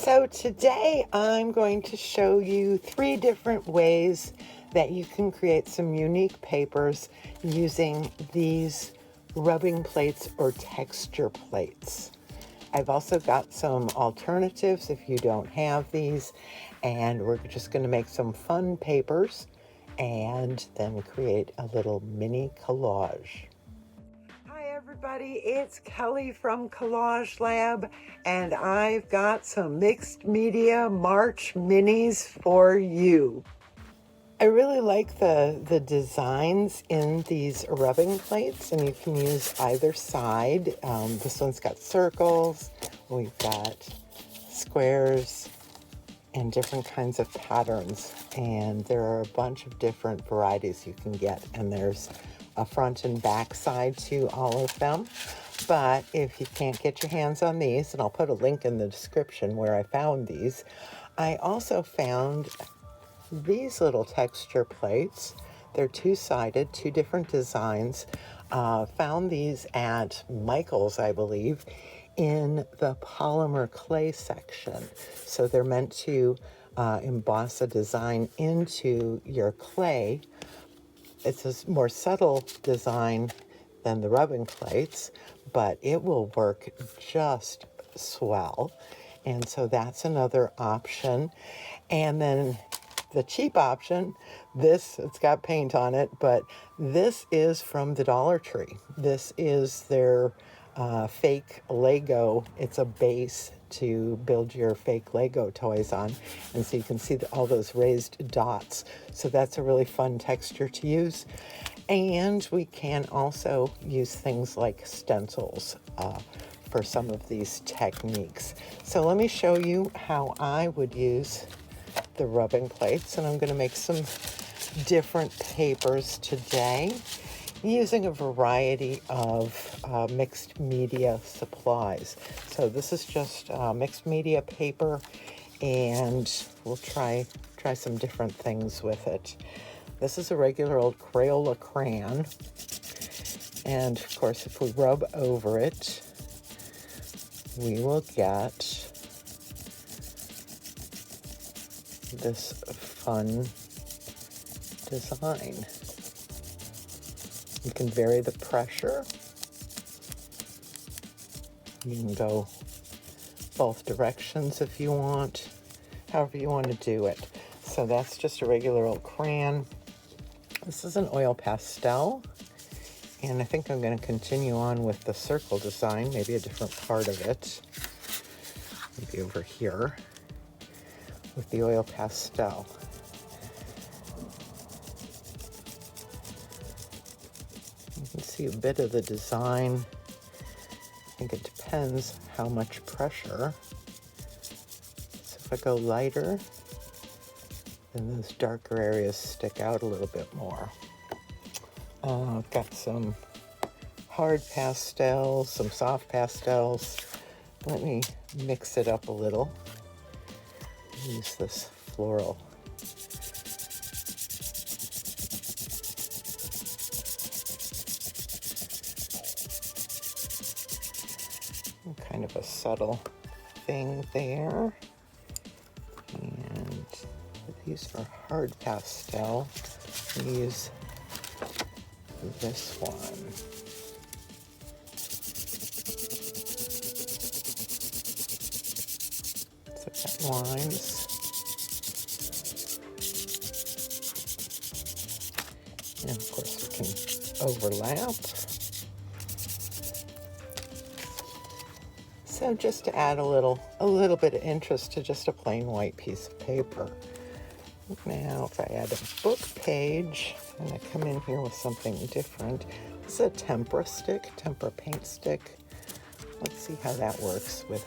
So today I'm going to show you 3 different ways that you can create some unique papers using these rubbing plates or texture plates. I've also got some alternatives if you don't have these, and we're just going to make some fun papers and then create a little mini collage. Hi everybody, it's Kelly from Collage-Lab, and I've got some mixed media March minis for you. I really like the designs in these rubbing plates, and you can use either side. This one's got circles, we've got squares, and different kinds of patterns, and there are a bunch of different varieties you can get, and there's a front and back side to all of them. But if you can't get your hands on these, and I'll put a link in the description where I found these, I also found these little texture plates. They're two-sided, 2 different designs. Found these at Michael's, I believe, in the polymer clay section. So they're meant to emboss a design into your clay. It's a more subtle design than the rubbing plates, but it will work just swell. And so that's another option. And then the cheap option, it's got paint on it, but this is from the Dollar Tree. This is their fake Lego. It's a base to build your fake Lego toys on. And so you can see all those raised dots. So that's a really fun texture to use. And we can also use things like stencils for some of these techniques. So let me show you how I would use the rubbing plates, and I'm going to make some different papers today using a variety of mixed media supplies. So this is just mixed media paper, and we'll try some different things with it. This is a regular old Crayola crayon, and of course if we rub over it, we will get this fun design. You can vary the pressure. You can go both directions if you want, however you want to do it. So that's just a regular old crayon. This is an oil pastel, and I think I'm going to continue on with the circle design, maybe a different part of it, maybe over here, with the oil pastel. You can see a bit of the design. I think it depends how much pressure. So if I go lighter, then those darker areas stick out a little bit more. I've got some hard pastels, some soft pastels. Let me mix it up a little. Use this floral. Kind of a subtle thing there. And these are hard pastel. Use this one. So I've got lines. And of course we can overlap. So just to add a little bit of interest to just a plain white piece of paper. Now if I add a book page and I come in here with something different, this is a tempera paint stick. Let's see how that works with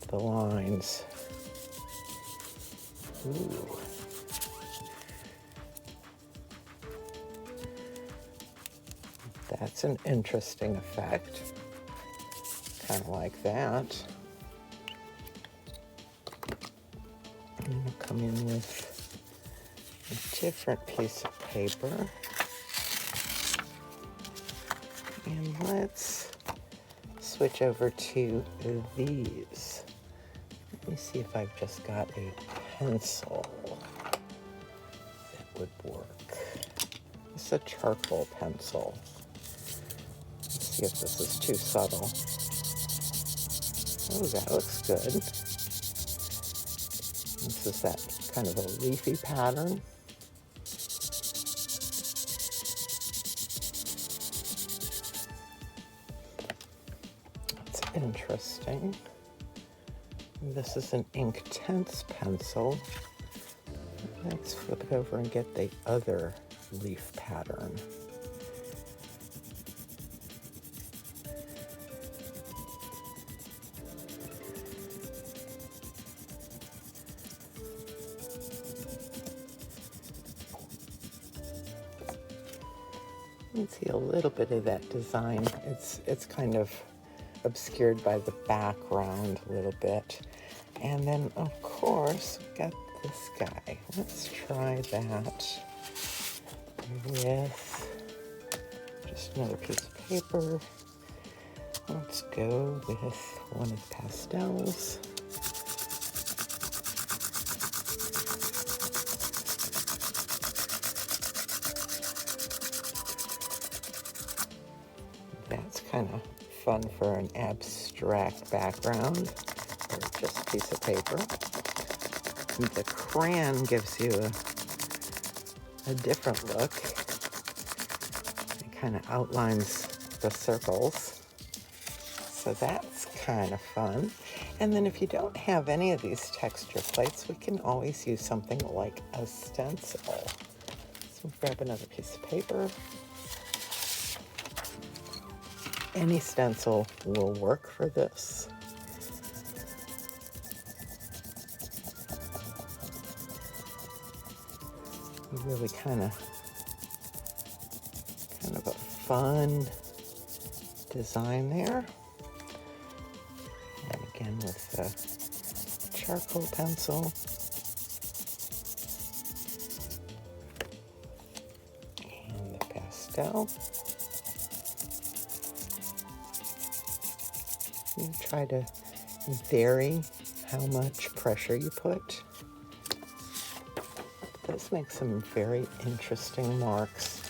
the lines. Ooh. That's an interesting effect. Kind of like that. I'm going to come in with a different piece of paper. And let's switch over to these. see if I've just got a pencil that would work. It's a charcoal pencil. Let's see if this is too subtle. Oh, that looks good. This is that kind of a leafy pattern. That's interesting. This is an Inktense pencil. Let's flip it over and get the other leaf pattern. You can see a little bit of that design. It's kind of obscured by the background a little bit. And then, of course, we've got this guy. Let's try that with just another piece of paper. Let's go with one of the pastels. That's kind of fun for an abstract background or just a piece of paper. The crayon gives you a different look. It kind of outlines the circles. So that's kind of fun. And then if you don't have any of these texture plates, we can always use something like a stencil. So grab another piece of paper. Any stencil will work for this. Really kind of a fun design there. And again with the charcoal pencil. And the pastel. You try to vary how much pressure you put. It does make some very interesting marks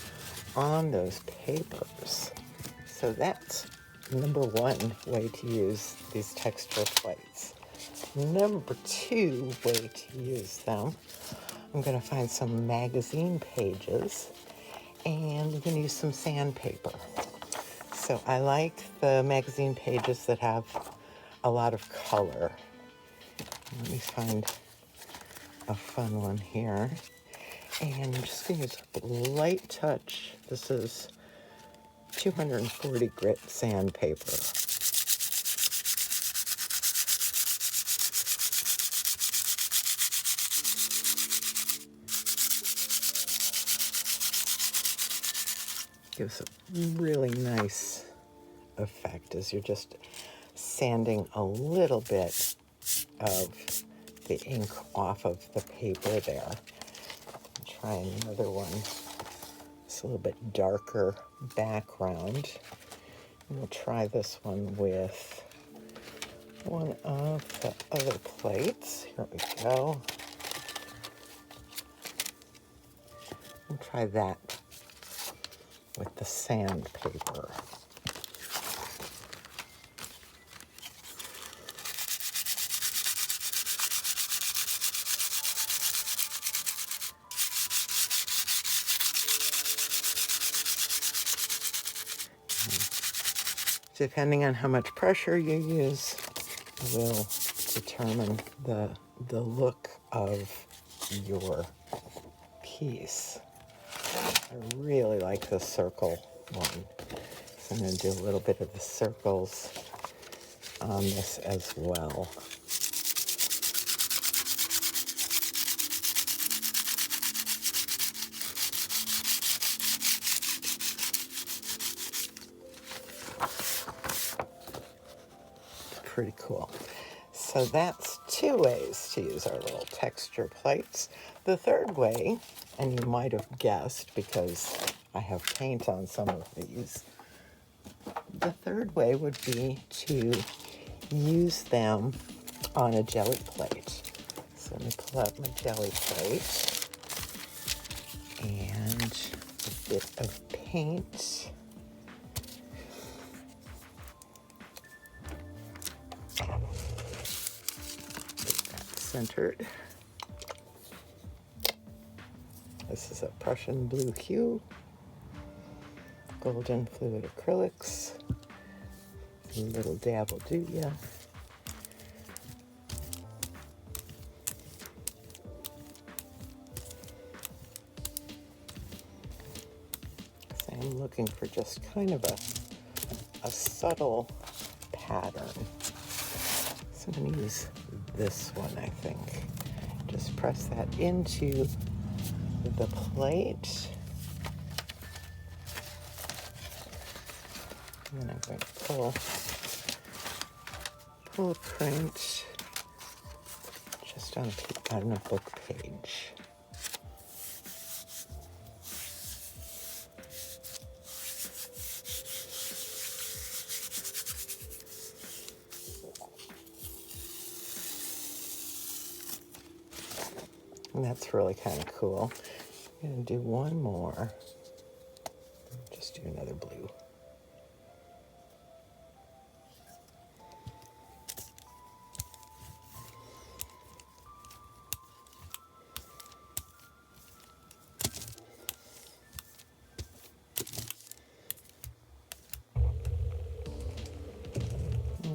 on those papers. So that's number one way to use these texture plates. Number two way to use them, I'm going to find some magazine pages and we're going to use some sandpaper. So I like the magazine pages that have a lot of color. Let me find a fun one here. And I'm just going to use a light touch. This is 240 grit sandpaper. Gives a really nice effect as you're just sanding a little bit of the ink off of the paper there. I'll try another one. It's a little bit darker background. And we'll try this one with one of the other plates. Here we go. We'll try that with the sandpaper. Depending on how much pressure you use, will determine the look of your piece. I really like the circle one. So I'm going to do a little bit of the circles on this as well. Pretty cool. So that's two ways to use our little texture plates. The third way, and you might have guessed because I have paint on some of these, the third way would be to use them on a jelly plate. So let me pull out my jelly plate and a bit of paint. Get that centered. This is a Prussian blue hue, golden fluid acrylics, a little dab will do ya. So I'm looking for just kind of a subtle pattern. So I'm going to use this one, I think. Just press that into the plate. And then I'm going to pull a print just on a book page. And that's really kind of cool. I'm going to do one more. Just do another blue.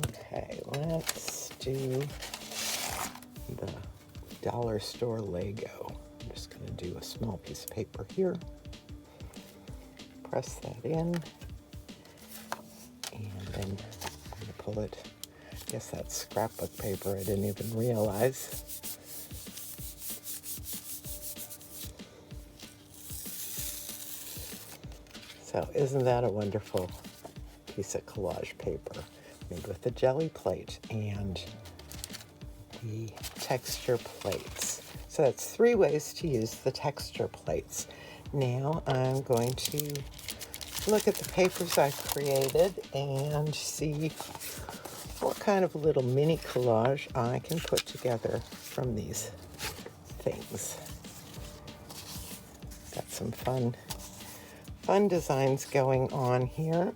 Okay, let's do the dollar store Lego. I'm just going to do a small piece of paper here. Press that in. And then I'm going to pull it. I guess that's scrapbook paper. I didn't even realize. So isn't that a wonderful piece of collage paper made with the jelly plate and the texture plates. So that's 3 ways to use the texture plates. Now I'm going to look at the papers I've created and see what kind of little mini collage I can put together from these things. Got some fun designs going on here.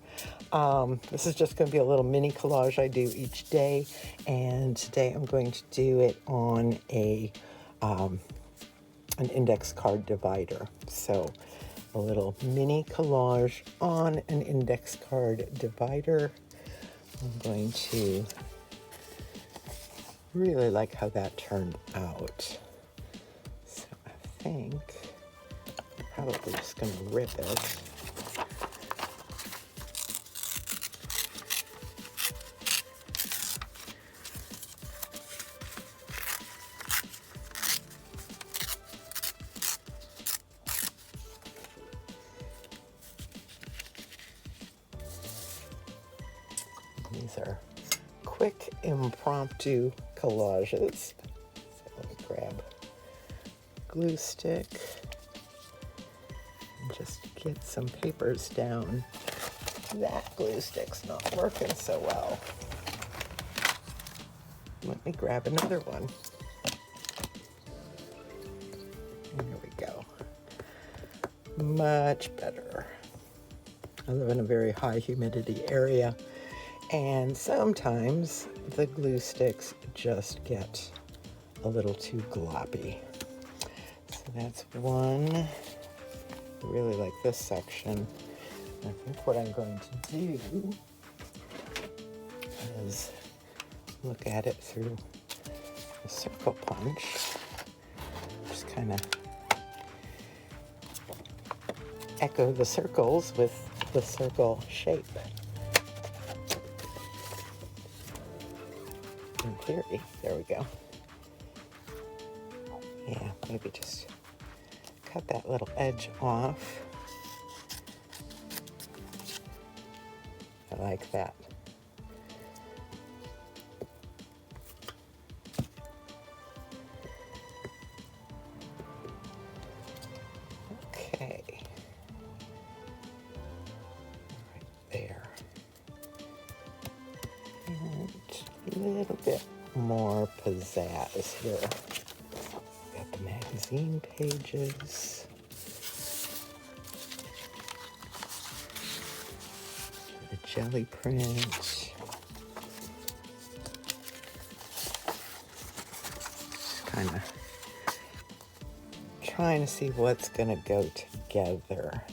This is just going to be a little mini collage I do each day, and today I'm going to do it on an index card divider. So a little mini collage on an index card divider. I'm going to really like how that turned out. So I think I'm probably just going to rip it. These are quick, impromptu collages. So let me grab a glue stick and just get some papers down. That glue stick's not working so well. Let me grab another one. There we go. Much better. I live in a very high humidity area, and sometimes the glue sticks just get a little too gloppy. So that's one. I really like this section. I think what I'm going to do is look at it through a circle punch. Just kind of echo the circles with the circle shape. In theory, there we go. Yeah, maybe just cut that little edge off. I like that. Okay. Right there. And a little bit more pizzazz here. Got the magazine pages. The jelly print. Just kind of trying to see what's going to go together.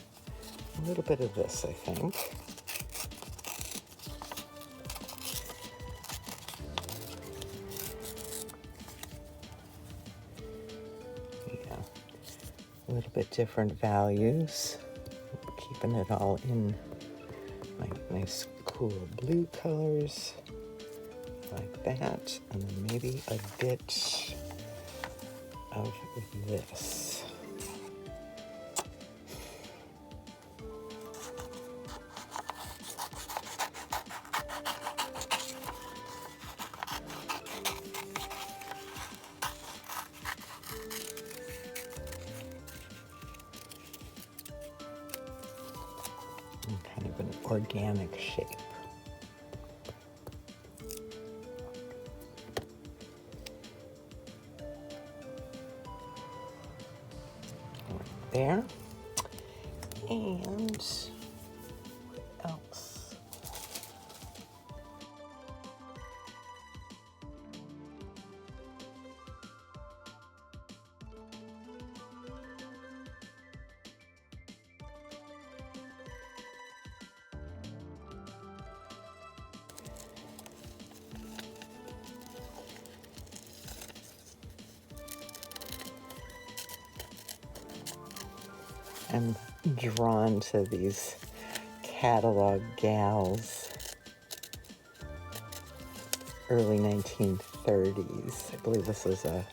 A little bit of this, I think. Yeah, a little bit different values. Keeping it all in like nice, cool blue colors, like that, and then maybe a bit of this. Kind of an organic shape. Right there. And what else? I'm drawn to these catalog gals, early 1930s. I believe this is a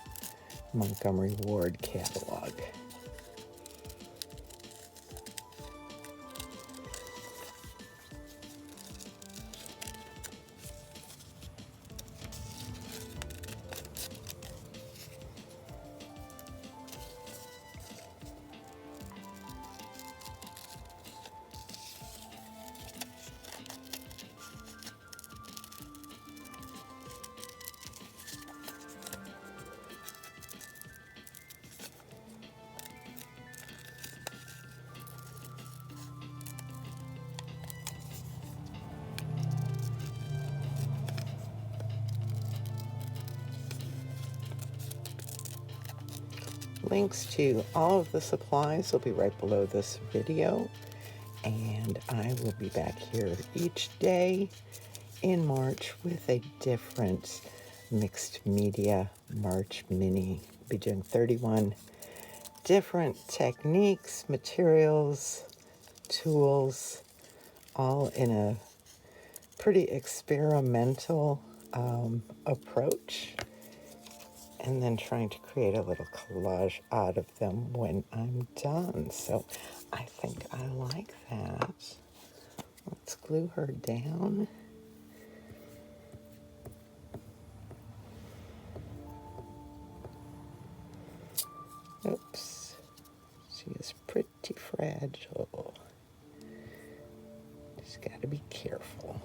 Montgomery Ward catalog. Links to all of the supplies will be right below this video, and I will be back here each day in March with a different mixed media March mini. I'll be doing 31 different techniques, materials, tools, all in a pretty experimental approach, and then trying to create a little collage out of them when I'm done. So I think I like that. Let's glue her down. Oops, she is pretty fragile. Just gotta be careful.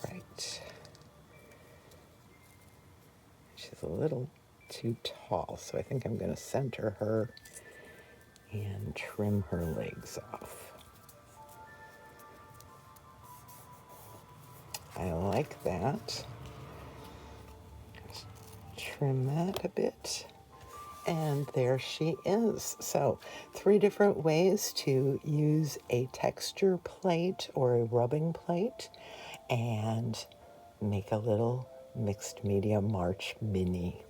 Right. She's a little too tall, so I think I'm gonna center her and trim her legs off. I like that. Just trim that a bit. And there she is. So 3 different ways to use a texture plate or a rubbing plate and make a little mixed media March mini.